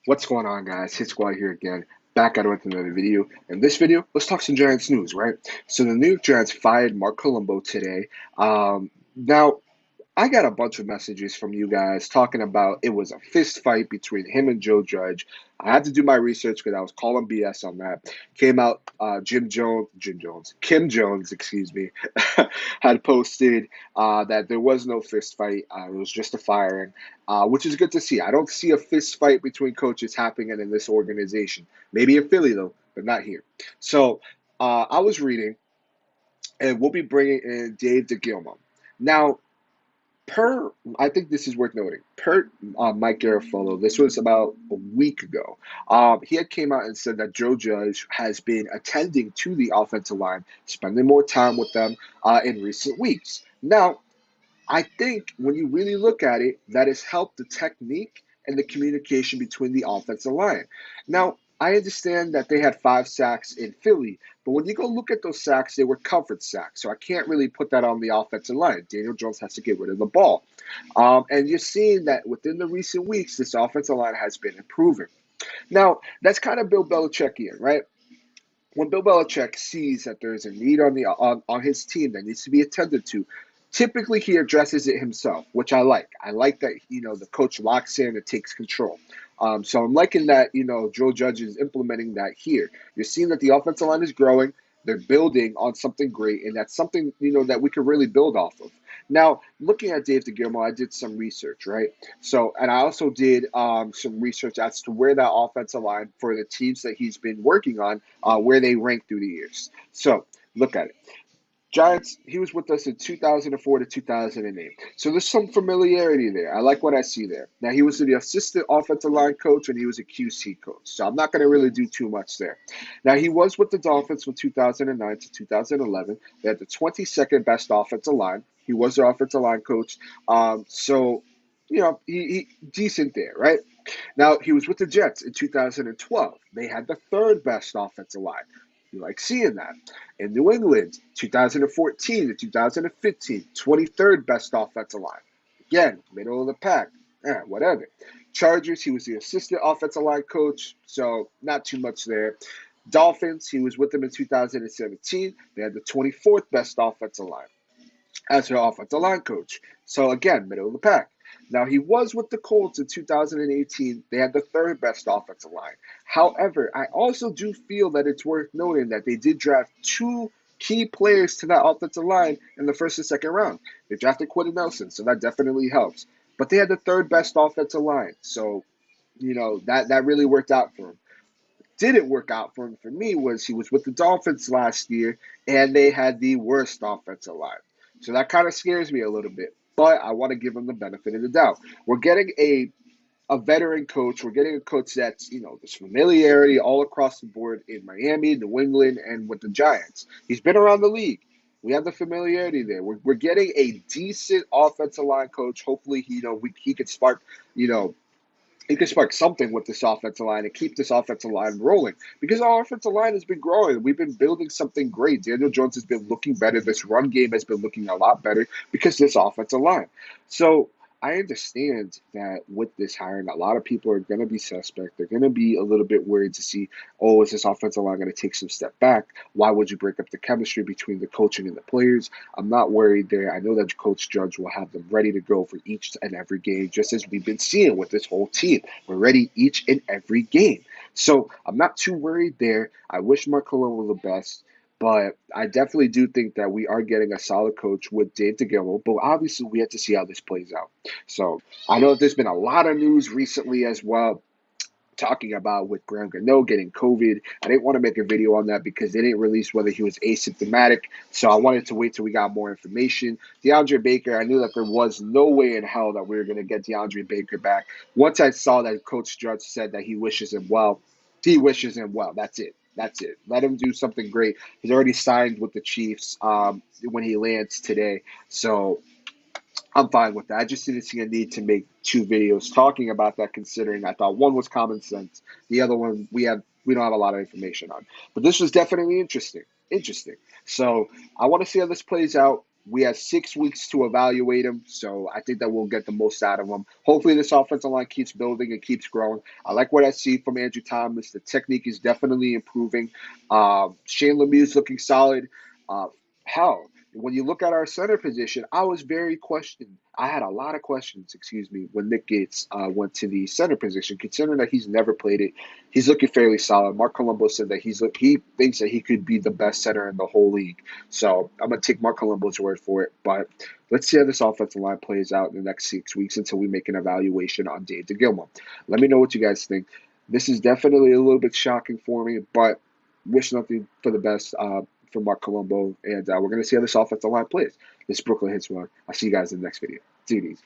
What's going on, guys? Hit Squad here again, back at it with another video. In this video, let's talk some Giants news, right? So the New York Giants fired Marc Colombo today. Now, I got a bunch of messages from you guys talking about it was a fist fight between him and Joe Judge. I had to do my research because I was calling BS on that. Came out, Kim Jones, excuse me, had posted that there was no fist fight. It was just a firing, which is good to see. I don't see a fist fight between coaches happening in this organization. Maybe in Philly though, but not here. So I was reading, and we'll be bringing in Dave DeGulielmo. Now, I think this is worth noting. Per Mike Garafolo, this was about a week ago. He had came out and said that Joe Judge has been attending to the offensive line, spending more time with them in recent weeks. Now, I think when you really look at it, that has helped the technique and the communication between the offensive line. Now, I understand that they had 5 sacks in Philly, but when you go look at those sacks, they were comfort sacks. So I can't really put that on the offensive line. Daniel Jones has to get rid of the ball. And you're seeing that within the recent weeks, this offensive line has been improving. Now, that's kind of Bill Belichickian, right? When Bill Belichick sees that there is a need on his team that needs to be attended to, typically he addresses it himself, which I like. I like that the coach locks in and takes control. So I'm liking that Joe Judge is implementing that here. You're seeing that the offensive line is growing. They're building on something great, and that's something that we can really build off of. Now, looking at Dave DeGulielmo, I did some research, right? So, and I also did some research as to where that offensive line for the teams that he's been working on, where they rank through the years. So, look at it. Giants, he was with us in 2004 to 2008. So there's some familiarity there. I like what I see there. Now, he was the assistant offensive line coach and he was a QC coach. So I'm not going to really do too much there. Now, he was with the Dolphins from 2009 to 2011. They had the 22nd best offensive line. He was their offensive line coach. He decent there, right? Now, he was with the Jets in 2012. They had the third best offensive line. You like seeing that. In New England, 2014 to 2015, 23rd best offensive line. Again, middle of the pack. Whatever. Chargers, he was the assistant offensive line coach, so not too much there. Dolphins, he was with them in 2017. They had the 24th best offensive line as their offensive line coach. So again, middle of the pack. Now he was with the Colts in 2018. They had the third best offensive line. However, I also do feel that it's worth noting that they did draft 2 key players to that offensive line in the first and second round. They drafted Quentin Nelson, so that definitely helps. But they had the third best offensive line, so that really worked out for him. Didn't work out for him for me was he was with the Dolphins last year and they had the worst offensive line. So that kind of scares me a little bit. But I want to give him the benefit of the doubt. We're getting a veteran coach. We're getting a coach that's, there's familiarity all across the board in Miami, New England, and with the Giants. He's been around the league. We have the familiarity there. We're getting a decent offensive line coach. Hopefully, he could spark, you know, he can spark something with this offensive line and keep this offensive line rolling because our offensive line has been growing. We've been building something great. Daniel Jones has been looking better. This run game has been looking a lot better because this offensive line. So I understand that with this hiring, a lot of people are going to be suspect. They're going to be a little bit worried to see, oh, is this offensive line going to take some step back? Why would you break up the chemistry between the coaching and the players? I'm not worried there. I know that Coach Judge will have them ready to go for each and every game, just as we've been seeing with this whole team. We're ready each and every game. So I'm not too worried there. I wish Mark Colombo the best. But I definitely do think that we are getting a solid coach with Dave DeGulielmo. But obviously, we have to see how this plays out. So I know there's been a lot of news recently as well, talking about with Graham Gano getting COVID. I didn't want to make a video on that because they didn't release whether he was asymptomatic. So I wanted to wait till we got more information. DeAndre Baker, I knew that there was no way in hell that we were going to get DeAndre Baker back. Once I saw that Coach Judge said that he wishes him well, he wishes him well. That's it. That's it. Let him do something great. He's already signed with the Chiefs when he lands today. So I'm fine with that. I just didn't see a need to make 2 videos talking about that, considering I thought one was common sense, the other one we don't have a lot of information on. But this was definitely interesting. Interesting. So I want to see how this plays out. We have 6 weeks to evaluate him, so I think that we'll get the most out of him. Hopefully, this offensive line keeps building and keeps growing. I like what I see from Andrew Thomas. The technique is definitely improving. Shane Lemieux's looking solid. Uh, hell, when you look at our center position, I was very questioned. I had a lot of questions, excuse me, when Nick Gates went to the center position, considering that he's never played it. He's looking fairly solid. Marc Colombo said that he thinks that he could be the best center in the whole league. So I'm going to take Marc Colombo's word for it. But let's see how this offensive line plays out in the next 6 weeks until we make an evaluation on Dave DeGulielmo. Let me know what you guys think. This is definitely a little bit shocking for me, but wish nothing for the best for Marc Colombo. And we're going to see how this offensive line plays. This is Brooklyn Hits One. I'll see you guys in the next video. See you.